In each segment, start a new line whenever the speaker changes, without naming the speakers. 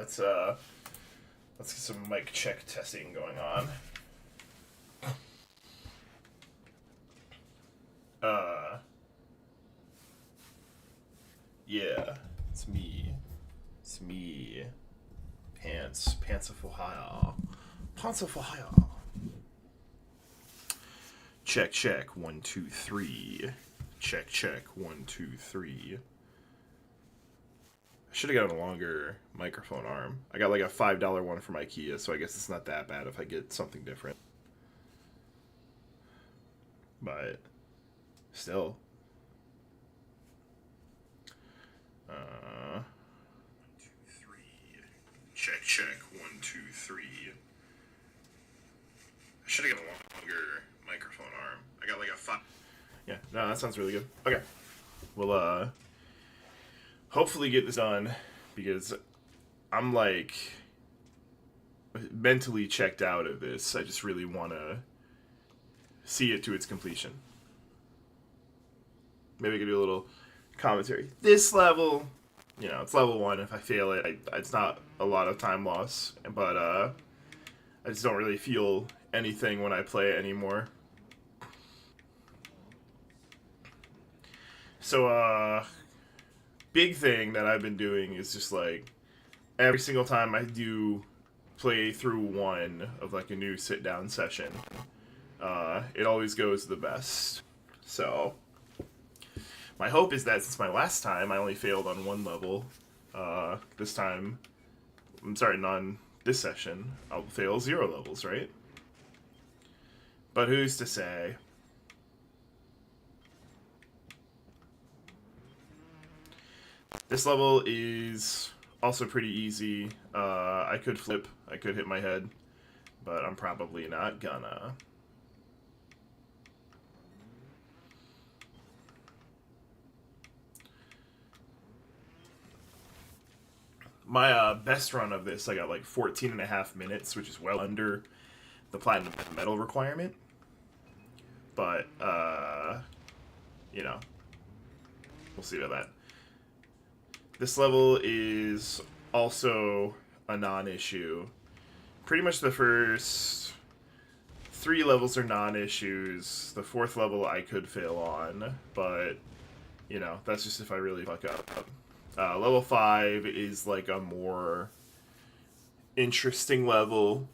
Let's get some mic check testing going on. Uh yeah, it's me. It's me. Pants of Ohio. Pants of Ohio. Check, check, 1, 2, 3. Check, check, 1, 2, 3. I should have gotten a longer microphone arm. I got like a $5 one from IKEA, so I guess it's not that bad if I get something different. But still. 1, 2, 3. Check, check, 1, 2, 3. I should have gotten a longer microphone arm. I got like a 5. Yeah, no, that sounds really good. Okay. We'll hopefully get this done because I'm like mentally checked out of this. I just really want to see it to its completion. Maybe I could do a little commentary. This level, it's level 1. If I fail it, it's not a lot of time loss, but I just don't really feel anything when I play it anymore. So, big thing that I've been doing is just like every single time I do play through one of like a new sit down session, it always goes the best. So my hope is that since my last time I only failed on one level, this time I'm starting on this session, I'll fail 0 levels, right? But who's to say? This level is also pretty easy. I could flip, I could hit my head, but I'm probably not gonna. My best run of this, I got like 14.5 minutes, which is well under the platinum medal requirement. But, we'll see about that. This level is also a non-issue. Pretty much the first 3 levels are non-issues. The 4th level I could fail on, but, that's just if I really fuck up. Level 5 is like a more interesting level.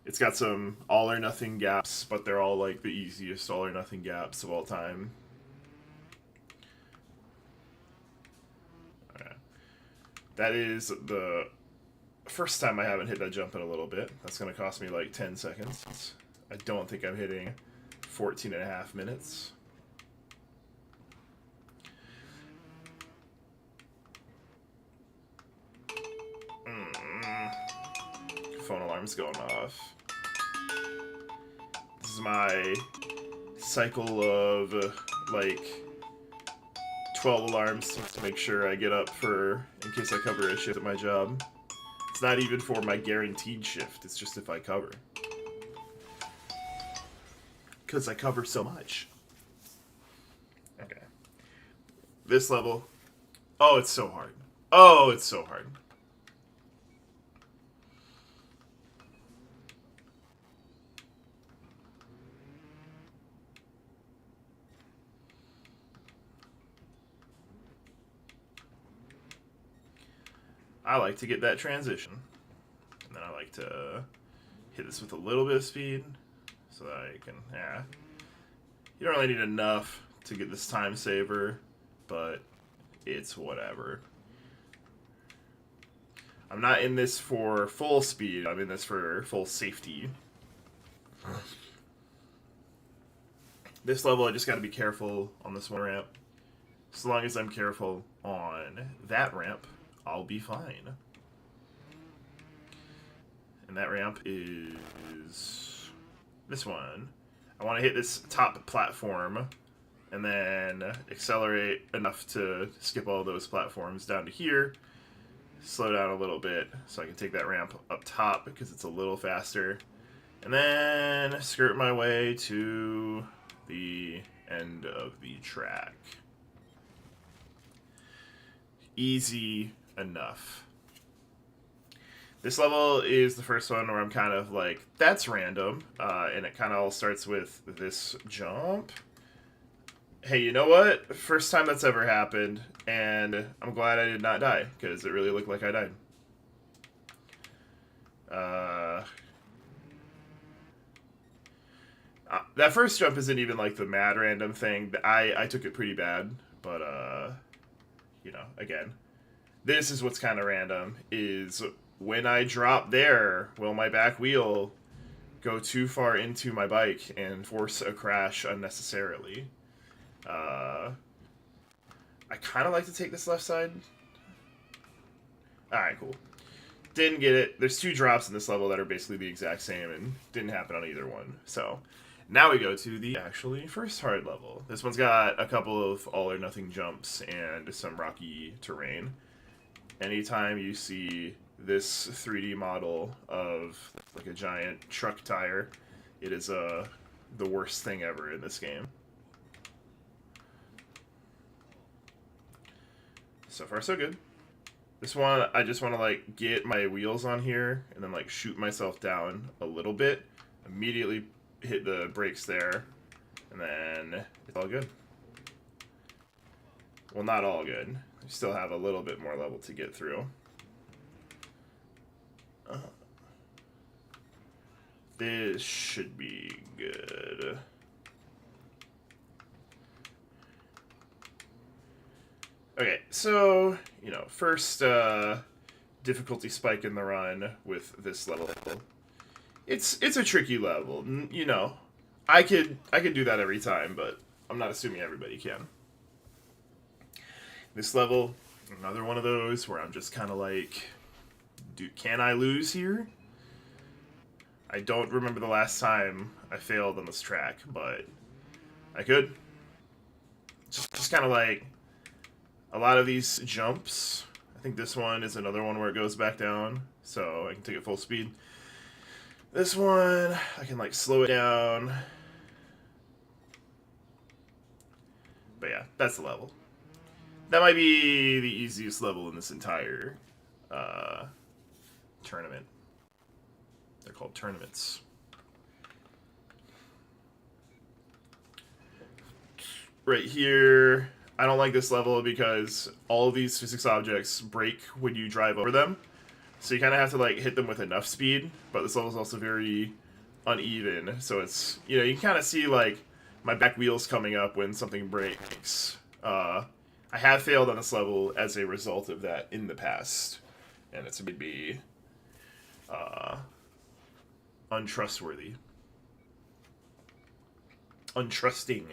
It's got some all or nothing gaps, but they're all like the easiest all or nothing gaps of all time. That is the first time I haven't hit that jump in a little bit. That's going to cost me like 10 seconds. I don't think I'm hitting 14.5 minutes. Phone alarm's going off. This is my cycle of like 12 alarms to make sure I get up in case I cover a shift at my job. It's not even for my guaranteed shift, it's just if I cover. Because I cover so much. Okay. This level. Oh, it's so hard. Oh, it's so hard. I like to get that transition. And then I like to hit this with a little bit of speed so that I can, You don't really need enough to get this time saver, but it's whatever. I'm not in this for full speed, I'm in this for full safety. This level, I just gotta be careful on this one ramp. As long as I'm careful on that ramp, I'll be fine. And that ramp is this one. I want to hit this top platform and then accelerate enough to skip all those platforms down to here. Slow down a little bit so I can take that ramp up top because it's a little faster. And then skirt my way to the end of the track. Easy enough. This level is the first one where I'm kind of like, that's random, and it kind of all starts with this jump. Hey, you know what? First time that's ever happened, and I'm glad I did not die, because it really looked like I died. That first jump isn't even like the mad random thing. I took it pretty bad, but you know, again, this is what's kind of random, is when I drop there, will my back wheel go too far into my bike and force a crash unnecessarily? I kind of like to take this left side. Alright, cool. Didn't get it. There's two drops in this level that are basically the exact same, and didn't happen on either one. So, now we go to the actually first hard level. This one's got a couple of all or nothing jumps and some rocky terrain. Anytime you see this 3D model of like a giant truck tire, it is the worst thing ever in this game. So far so good. This one, I just want to like get my wheels on here and then like shoot myself down a little bit, immediately hit the brakes there, and then it's all good. Well, not all good. We still have a little bit more level to get through. This should be good. Okay, so, you know, first difficulty spike in the run with this level. It's a tricky level. You know, I could do that every time, but I'm not assuming everybody can. This level, another one of those where I'm just kind of like, can I lose here? I don't remember the last time I failed on this track, but I could. Just kind of like, a lot of these jumps, I think this one is another one where it goes back down, so I can take it full speed. This one, I can like slow it down. But yeah, that's the level. That might be the easiest level in this entire tournament. They're called tournaments. Right here, I don't like this level because all of these physics objects break when you drive over them. So you kind of have to like hit them with enough speed, but this level is also very uneven. So it's, you know, you can kind of see like my back wheels coming up when something breaks. I have failed on this level as a result of that in the past, and it's going to be untrustworthy. Untrusting.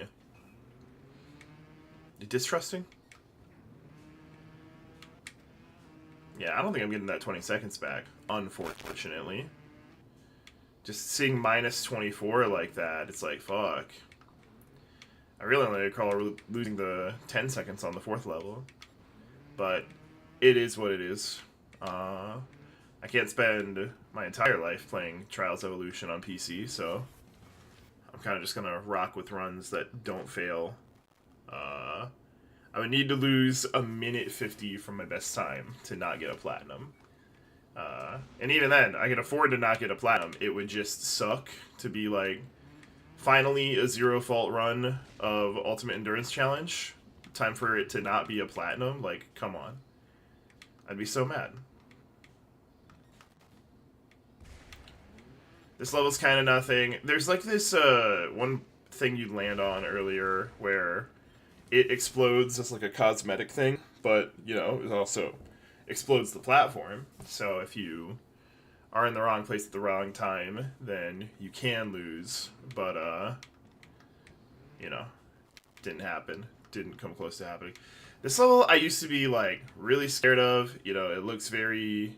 Distrusting? Yeah, I don't think I'm getting that 20 seconds back, unfortunately. Just seeing minus 24 like that, it's like, fuck. I really only recall losing the 10 seconds on the 4th level. But it is what it is. I can't spend my entire life playing Trials Evolution on PC, so I'm kind of just going to rock with runs that don't fail. I would need to lose a minute 50 from my best time to not get a platinum. And even then, I can afford to not get a platinum. It would just suck to be like, finally a zero fault run of Ultimate Endurance Challenge. Time for it to not be a platinum. Like, come on. I'd be so mad. This level's kind of nothing. There's like this one thing you land on earlier where it explodes as like a cosmetic thing, but, you know, it also explodes the platform. So if you are in the wrong place at the wrong time, then you can lose. But, you know, didn't happen. Didn't come close to happening. This level I used to be, like, really scared of. You know, it looks very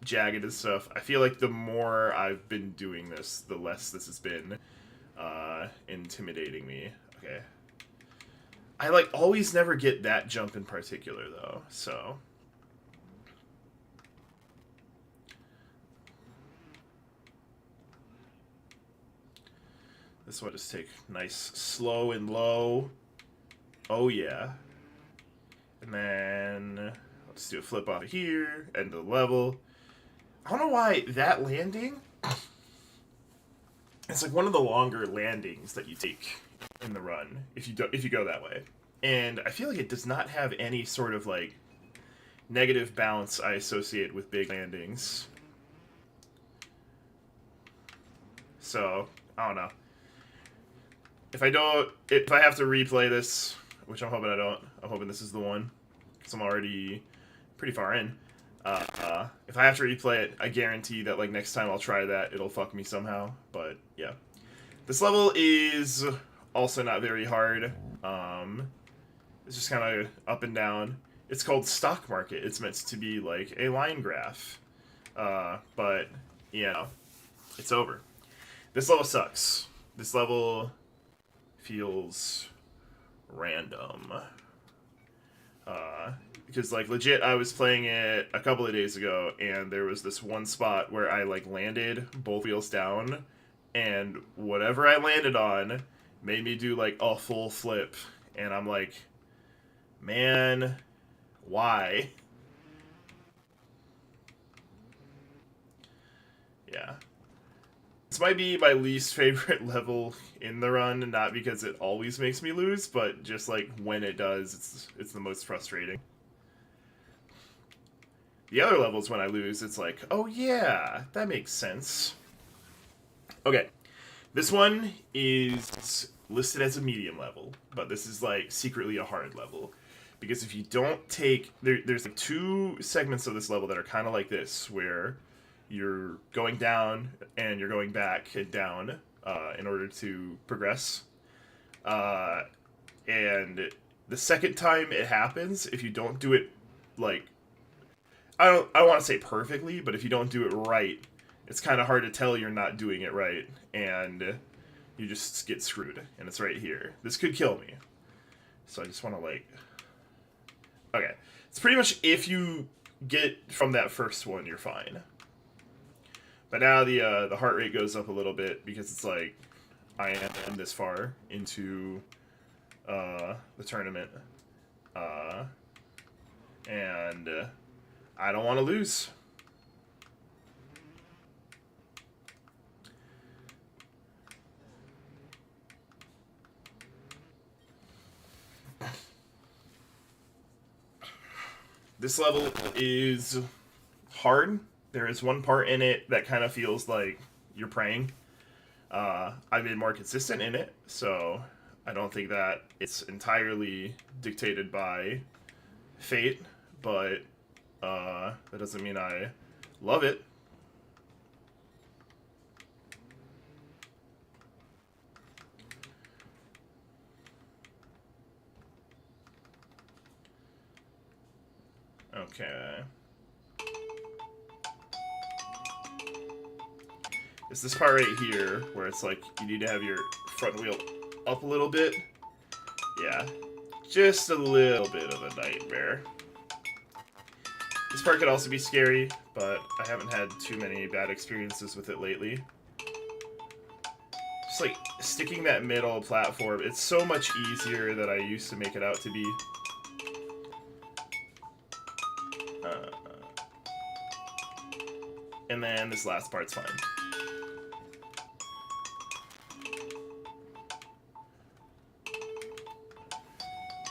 jagged and stuff. I feel like the more I've been doing this, the less this has been intimidating me. Okay. I, like, always never get that jump in particular, though, so... This one just take nice slow and low. Oh, yeah. And then let's do a flip off here, end of the level. I don't know why that landing. It's like one of the longer landings that you take in the run if you go that way, and I feel like it does not have any sort of like negative bounce I associate with big landings. So I don't know. If I have to replay this, which I'm hoping I don't, I'm hoping this is the one, because I'm already pretty far in. If I have to replay it, I guarantee that like next time I'll try that, it'll fuck me somehow. But yeah, this level is also not very hard. It's just kind of up and down. It's called Stock Market. It's meant to be like a line graph, but yeah, it's over. This level sucks. This level feels random. Because like legit I was playing it a couple of days ago and there was this one spot where I like landed both wheels down and whatever I landed on made me do like a full flip and I'm like, man, why? Yeah. This might be my least favorite level in the run, not because it always makes me lose, but just like when it does, it's the most frustrating. The other levels when I lose, it's like, oh yeah, that makes sense. Okay, this one is listed as a medium level, but this is like secretly a hard level. Because if you don't take, there's like two segments of this level that are kind of like this, where you're going down and you're going back and down in order to progress. And the second time it happens, if you don't do it like I don't want to say perfectly, but if you don't do it right, it's kind of hard to tell you're not doing it right, and you just get screwed. And it's right here. This could kill me. So I just want to like. Okay, it's pretty much if you get from that first one, you're fine. But now the heart rate goes up a little bit because it's like I am this far into the tournament, and I don't want to lose. This level is hard. There is one part in it that kind of feels like you're praying. I've been more consistent in it, so I don't think that it's entirely dictated by fate, but that doesn't mean I love it. Okay. It's this part right here where it's like you need to have your front wheel up a little bit. Yeah, just a little bit of a nightmare. This part could also be scary, but I haven't had too many bad experiences with it lately. Just like sticking that middle platform, it's so much easier than I used to make it out to be. And then this last part's fine.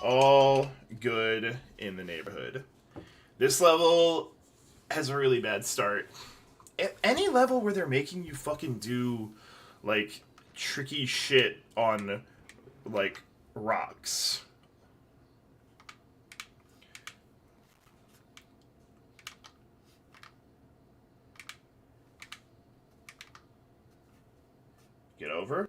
All good in the neighborhood. This level has a really bad start. At any level where they're making you fucking do, like, tricky shit on, like, rocks. Get over.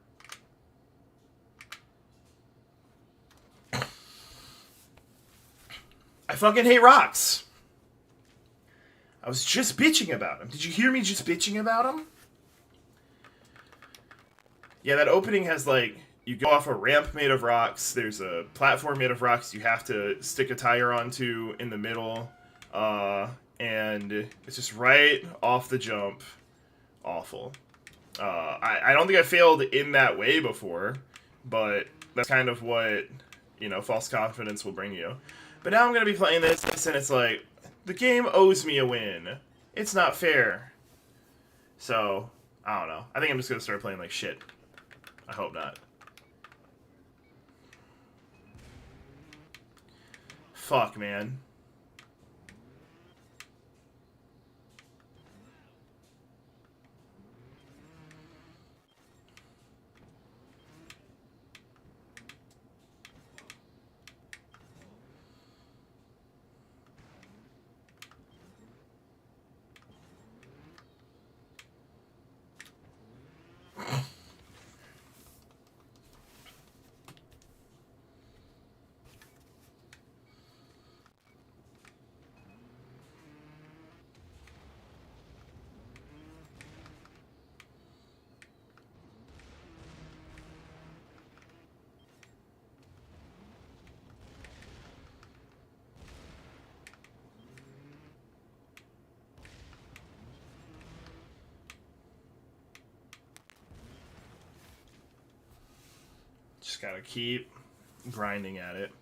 I fucking hate rocks. I was just bitching about them. Did you hear me just bitching about them? Yeah, that opening has like, you go off a ramp made of rocks. There's a platform made of rocks you have to stick a tire onto in the middle. And it's just right off the jump. Awful. I don't think I failed in that way before, but that's kind of what, you know, false confidence will bring you. But now I'm going to be playing this, and it's like, the game owes me a win. It's not fair. So, I don't know. I think I'm just gonna start playing like shit. I hope not. Fuck, man. Just gotta keep grinding at it.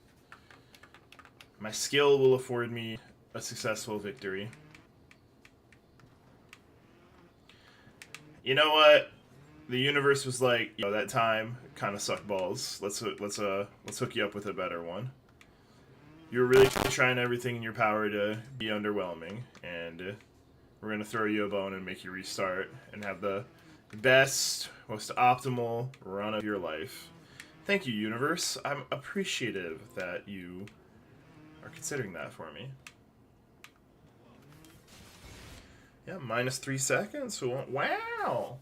My skill will afford me a successful victory. You know what? The universe was like, that time kind of sucked balls. Let's hook you up with a better one. You were really trying everything in your power to be underwhelming, and we're gonna throw you a bone and make you restart and have the best, most optimal run of your life. Thank you, universe. I'm appreciative that you are considering that for me. Yeah, minus 3 seconds. Wow.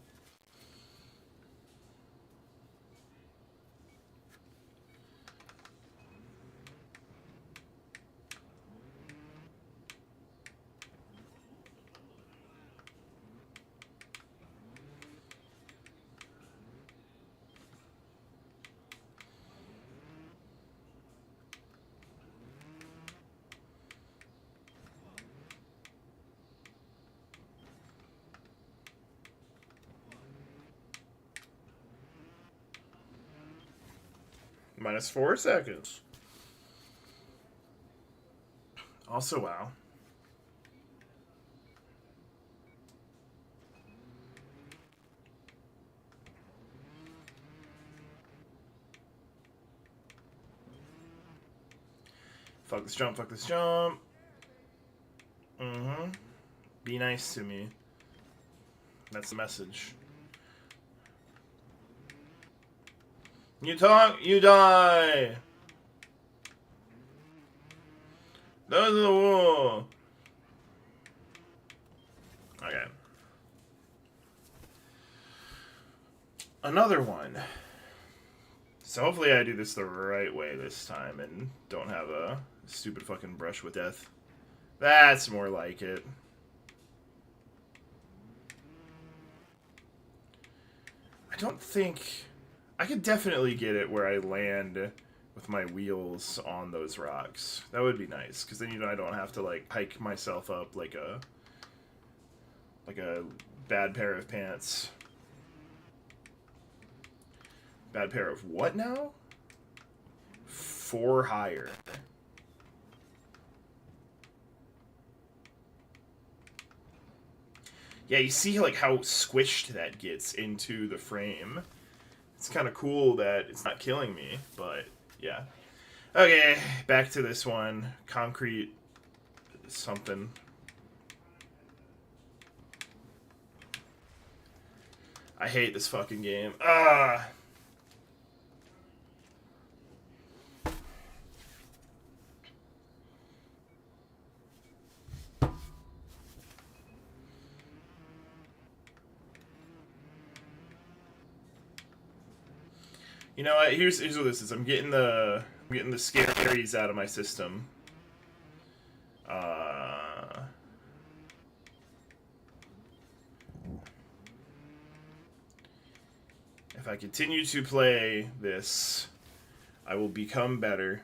Minus 4 seconds. Also, wow. Fuck this jump, fuck this jump. Mm-hmm. Be nice to me. That's the message. You talk, you die! Those are the war! Okay. Another one. So hopefully I do this the right way this time and don't have a stupid fucking brush with death. That's more like it. I don't think... I could definitely get it where I land with my wheels on those rocks. That would be nice, because then I don't have to like hike myself up like a bad pair of pants. Bad pair of what now? 4 higher. Yeah, you see like how squished that gets into the frame. It's kind of cool that it's not killing me, but yeah. Okay, back to this one. Concrete something. I hate this fucking game. Ah. You know what? Here's what this is. I'm getting the scaries out of my system. If I continue to play this, I will become better,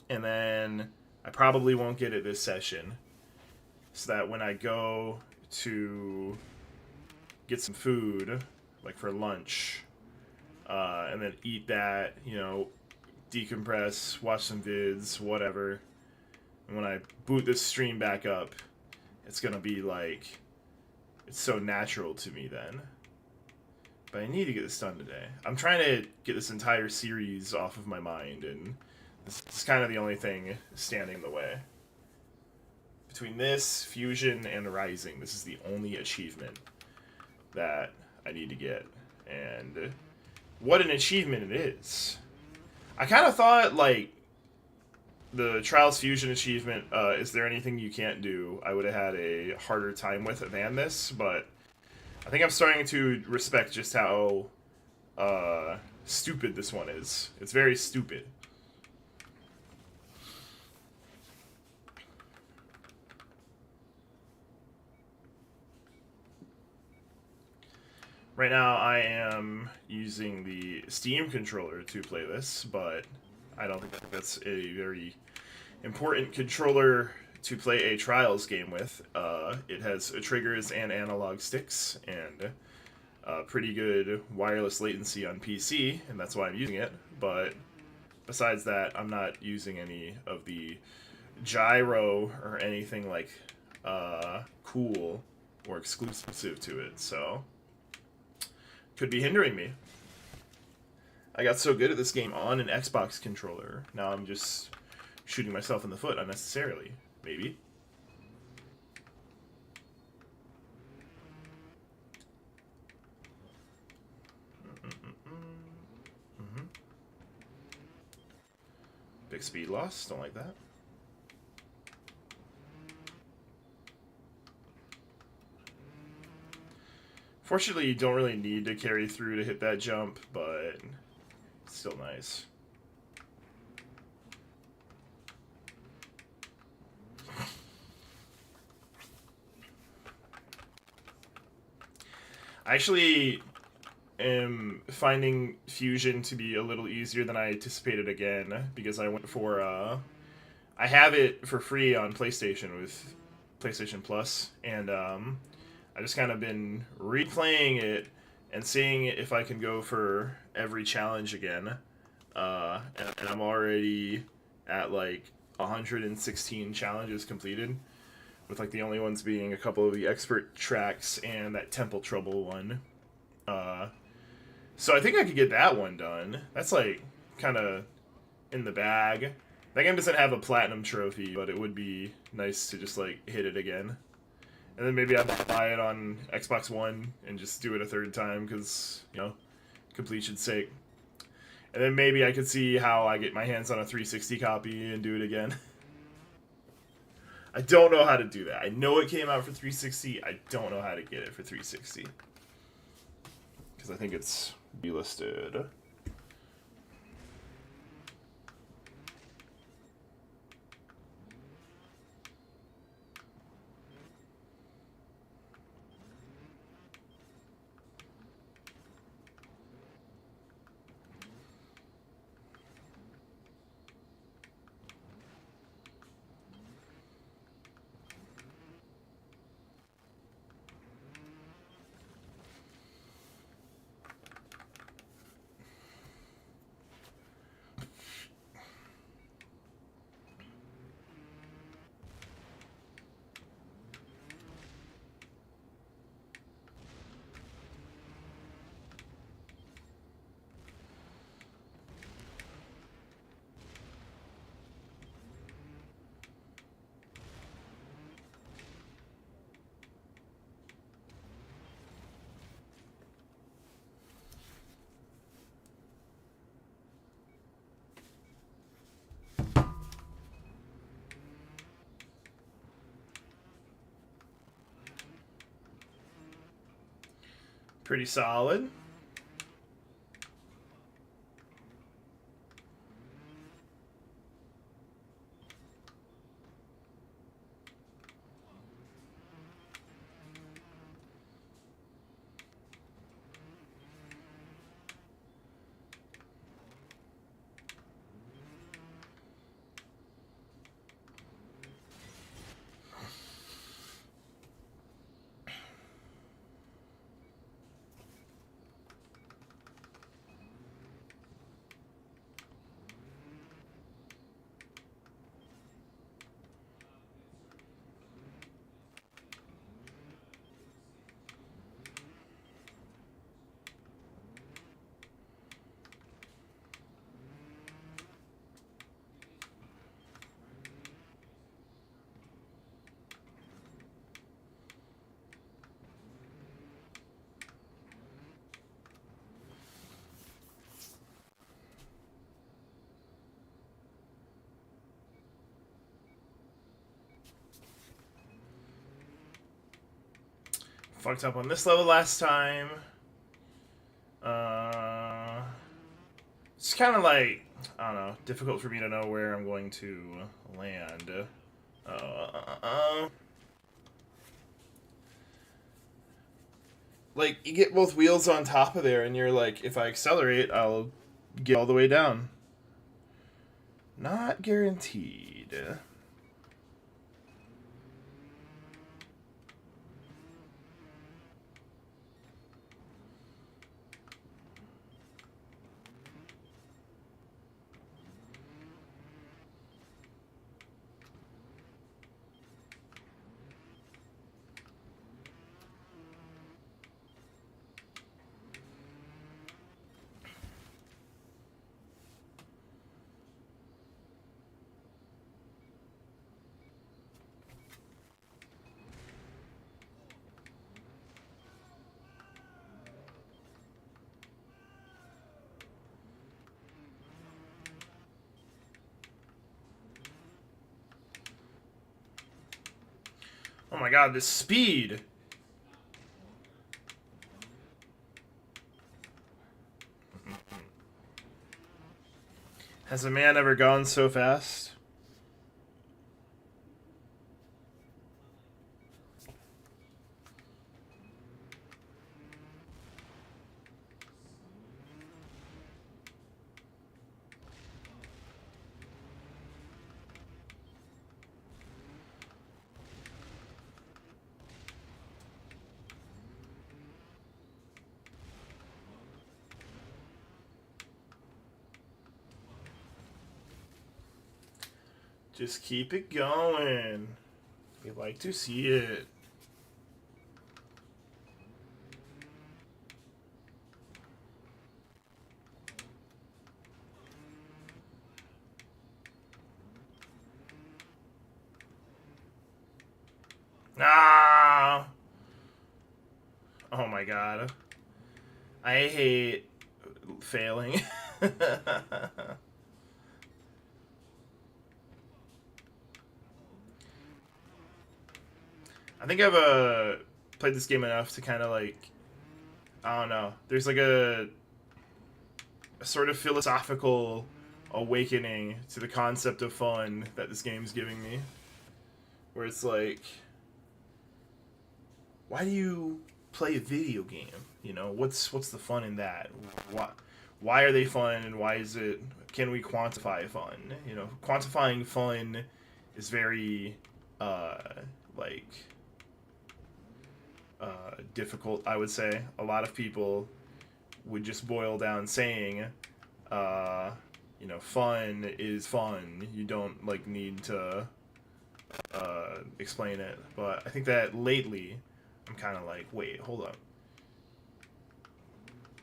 and then I probably won't get it this session. So that when I go to get some food, like for lunch, and then eat that, decompress, watch some vids, whatever. And when I boot this stream back up, it's gonna be like it's so natural to me then. But I need to get this done today. I'm trying to get this entire series off of my mind, and this is kind of the only thing standing in the way. Between this, Fusion, and Rising, this is the only achievement that I need to get. And what an achievement it is. I kind of thought, like, the Trials Fusion achievement, is there anything you can't do, I would have had a harder time with it than this, but I think I'm starting to respect just how stupid this one is. It's very stupid. Right now I am using the Steam controller to play this, but I don't think that's a very important controller to play a Trials game with. It has triggers and analog sticks, and pretty good wireless latency on PC, and that's why I'm using it. But besides that, I'm not using any of the gyro or anything like cool or exclusive to it, so could be hindering me. I got so good at this game on an Xbox controller. Now I'm just shooting myself in the foot unnecessarily. Maybe. Big speed loss. Don't like that. Fortunately, you don't really need to carry through to hit that jump, but it's still nice. I actually am finding Fusion to be a little easier than I anticipated again, because I went for, I have it for free on PlayStation with PlayStation Plus, and I just kind of been replaying it and seeing if I can go for every challenge again. And I'm already at like 116 challenges completed, with like the only ones being a couple of the expert tracks and that Temple Trouble one. So I think I could get that one done. That's like kind of in the bag. That game doesn't have a platinum trophy, but it would be nice to just like hit it again. And then maybe I'll buy it on Xbox One and just do it a third time because, you know, completion's sake. And then maybe I could see how I get my hands on a 360 copy and do it again. I don't know how to do that. I know it came out for 360. I don't know how to get it for 360. Because I think it's delisted. Pretty solid. fucked up on this level last time. It's kind of like, I don't know, difficult for me to know where I'm going to land. Like, you get both wheels on top of there, and you're like, if I accelerate, I'll get all the way down. Not guaranteed. Oh my god, this speed! Has a man ever gone so fast? Just keep it going. We like to see it. Ah! Oh my god. I hate failing. I think I've played this game enough to kind of like, I don't know. There's like a sort of philosophical awakening to the concept of fun that this game's giving me, where it's like, why do you play a video game? You know, what's the fun in that? Why are they fun, and why is it? Can we quantify fun? You know, quantifying fun is very like difficult, I would say. A lot of people would just boil down saying, you know, fun is fun. You don't like need to explain it. But I think that lately, I'm kind of like, wait, hold up.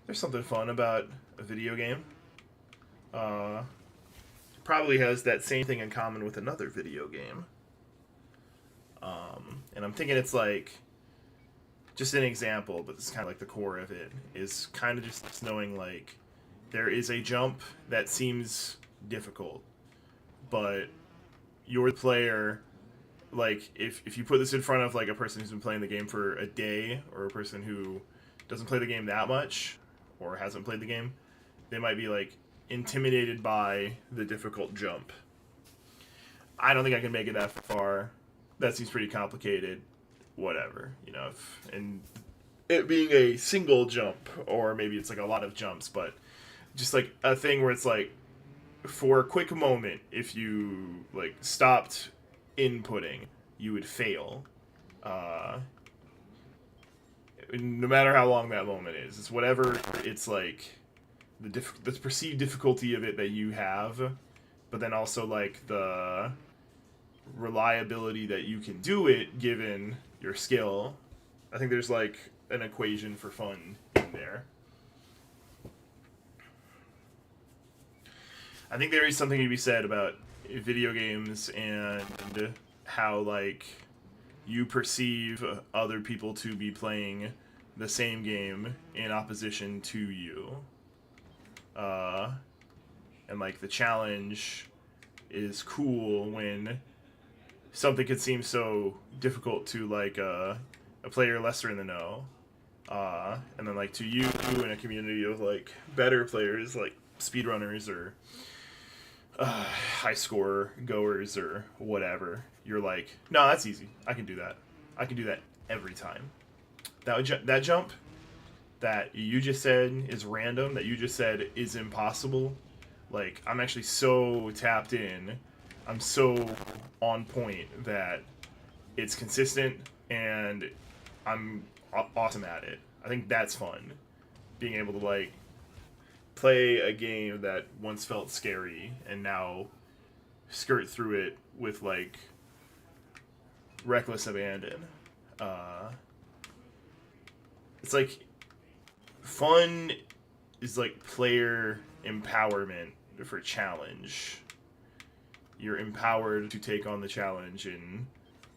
There's something fun about a video game. Probably has that same thing in common with another video game. And I'm thinking it's like, just an example, but it's kind of like the core of it, is kind of just knowing like, there is a jump that seems difficult, but you're the player. Like, if you put this in front of like a person who's been playing the game for a day, or a person who doesn't play the game that much, or hasn't played the game, they might be like intimidated by the difficult jump. I don't think I can make it that far. That seems pretty complicated. Whatever, you know, and it being a single jump, or maybe it's like a lot of jumps, but just like a thing where it's like, for a quick moment, if you like stopped inputting, you would fail. No matter how long that moment is, it's whatever. It's like the perceived difficulty of it that you have, but then also like the reliability that you can do it given your skill. I think there's like an equation for fun in there. I think there is something to be said about video games and how like you perceive other people to be playing the same game in opposition to you. And like the challenge is cool when something could seem so difficult to like a player lesser in the know, and then like to you in a community of like better players like speedrunners or high score goers or whatever, you're like, no, that's easy. I can do that. I can do that every time. That jump that you just said is random, that you just said is impossible. Like, I'm actually so tapped in, I'm so on point that it's consistent and I'm awesome at it. I think that's fun. Being able to, like, play a game that once felt scary and now skirt through it with, like, reckless abandon. It's like fun is like player empowerment for challenge. You're empowered to take on the challenge in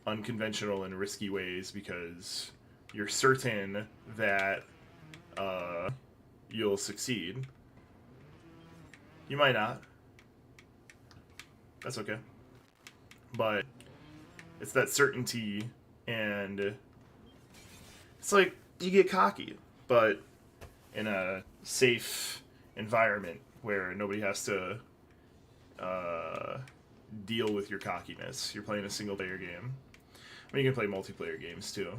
unconventional and risky ways because you're certain that you'll succeed. You might not. That's okay. But it's that certainty, and it's like you get cocky, but in a safe environment where nobody has to deal with your cockiness. You're playing a single player game. I mean, you can play multiplayer games too.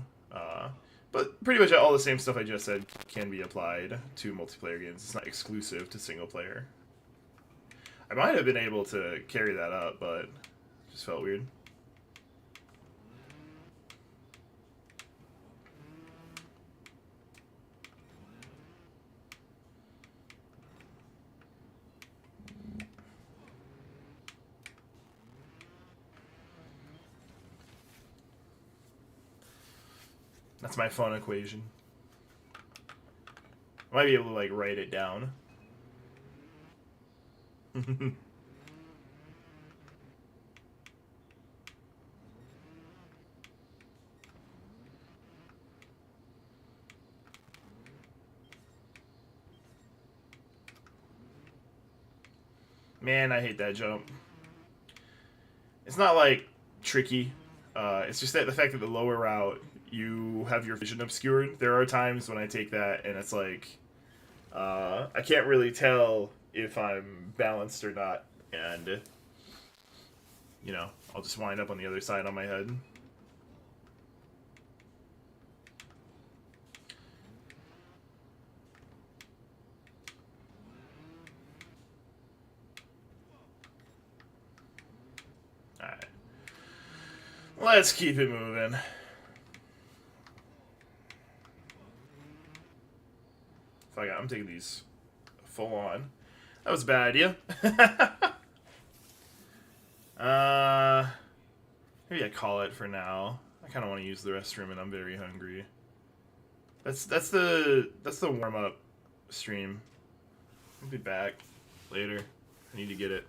But pretty much all the same stuff I just said can be applied to multiplayer games. It's not exclusive to single player. I might have been able to carry that up, but it just felt weird. That's my fun equation. I might be able to, like, write it down. Man, I hate that jump. It's not, like, tricky. It's just that the fact that the lower route, you have your vision obscured. There are times when I take that and it's like, I can't really tell if I'm balanced or not. And, you know, I'll just wind up on the other side on my head. Alright. Let's keep it moving. I'm taking these full on. That was a bad idea. Maybe I call it for now. I kind of want to use the restroom, and I'm very hungry. That's the warm up stream. I'll be back later. I need to get it.